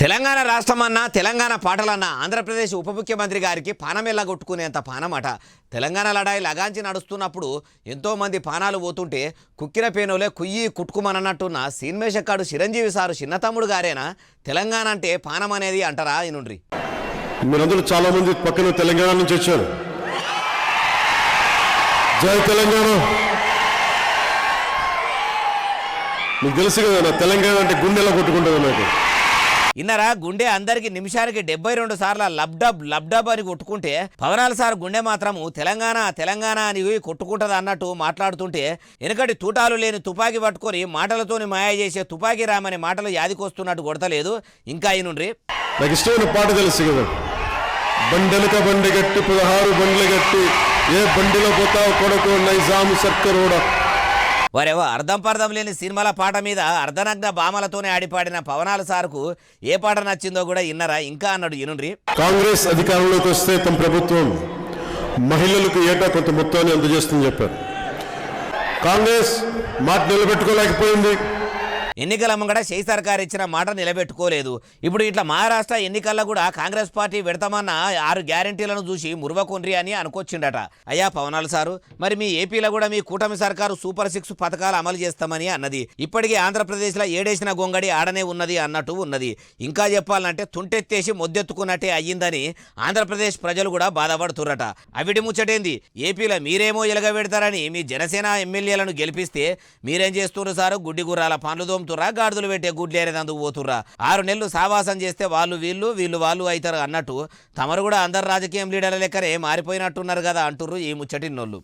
తెలంగాణ రాష్ట్రమన్నా తెలంగాణ పాటలన్నా ఆంధ్రప్రదేశ్ ఉప ముఖ్యమంత్రి గారికి పానమెల్ల కొట్టుకునేంత పానమట. తెలంగాణ లడాయి లగాంచి నడుస్తున్నప్పుడు ఎంతోమంది పానాలు పోతుంటే కుక్కిన పేనోలే కుయ్యి కుట్టుకుమనన్నట్టున్న సీన్మేషక్కాడు చిరంజీవి సారు చిన్నతమ్ముడు గారేనా తెలంగాణ అంటే పానం అనేది అంటారా? ఇనుండ్రి. మీరందరూ చాలా మంది పక్కన తెలంగాణ నుంచి వచ్చారు. జై తెలంగాణ. మీకు తెలుసు కదా తెలంగాణ అంటే గుండెలా కొట్టుకుంటుంది నాకు. ఇన్నరా గుండె అందరికి నిమిషానికి 72 సార్లు లబ్డబ్ లబ్డబ్ అని కొట్టుకుంటే పవనాల సార్ గుండె మాత్రము తెలంగాణ తెలంగాణ అని కొట్టుకుంటది అన్నట్టు మాట్లాడుతుంటే వెనకటి తూటాలు లేని తుపాకీ పట్టుకొని మాటలతోని మాయ చేసే తుపాకీ రామనే మాటలు యాదికొస్తున్నట్టు కొడతలేదు. ఇంకా అయినుండ్రి. నాకు ఇష్టమైన పాట తెలుసు కదా, బండెలక బండి గట్టి 16 బండ్లు గట్టి ఏ బండిలో పోతావు కొడుకు నైజాము సర్కరోడ. వారేవో అర్థం పర్థం లేని సినిమాల పాట మీద అర్ధనగ్న భామలతోనే ఆడిపాడిన పవనాల సార్కు ఏ పాట నచ్చిందో కూడా ఇన్నరా. ఇంకా అన్నాడు ఇనుండ్రి. కాంగ్రెస్ అధికారంలోకి వస్తే తమ ప్రభుత్వం మహిళలకు ఏటా కొంత మొత్తాన్ని అందజేస్తుందని చెప్పారు. కాంగ్రెస్ మాట నిలబెట్టుకోలేకపోయింది. ఎన్నికల ముంగడ షై సర్కార్ ఇచ్చిన మాట నిలబెట్టుకోలేదు. ఇప్పుడు ఇట్లా మహారాష్ట్ర ఎన్నికల్లో కూడా కాంగ్రెస్ పార్టీ పెడతామన్న 6 గ్యారంటీలను చూసి మురువకొండ్రి అని అనుకొచ్చిండట. అయ్యా పవనాలు సారు, మరి మీ ఏపీలో కూడా మీ కూటమి సర్కారు సూపర్ 6 పథకాలు అమలు చేస్తామని అన్నది. ఇప్పటికీ ఆంధ్రప్రదేశ్లో ఏడేసిన గొంగడి ఆడనే ఉన్నది అన్నట్టు ఉన్నది. ఇంకా చెప్పాలంటే తుంటెత్తేసి మొద్దెత్తుకున్నట్టే అయ్యిందని ఆంధ్రప్రదేశ్ ప్రజలు కూడా బాధపడుతుర్రట. అవిటి ముచ్చటేంది, ఏపీలో మీరేమో ఎలగబెడతారని మీ జనసేన ఎమ్మెల్యేలను గెలిపిస్తే మీరేం చేస్తున్నారు సారు? గుడ్డి గుర్రాల పనులు గాడిదలు పెట్టే గుడ్లేరేదందుకు పోతుర్రా? 6 నెలలు సావాసం చేస్తే వాళ్ళు వీళ్ళు వీళ్ళు వాళ్ళు అవుతారు అన్నట్టు తమరు కూడా అందరు రాజకీయం లీడర్ల లెక్కనే మారిపోయినట్టున్నారు కదా అంటుర్రు ఈ ముచ్చటిన్నోళ్ళు.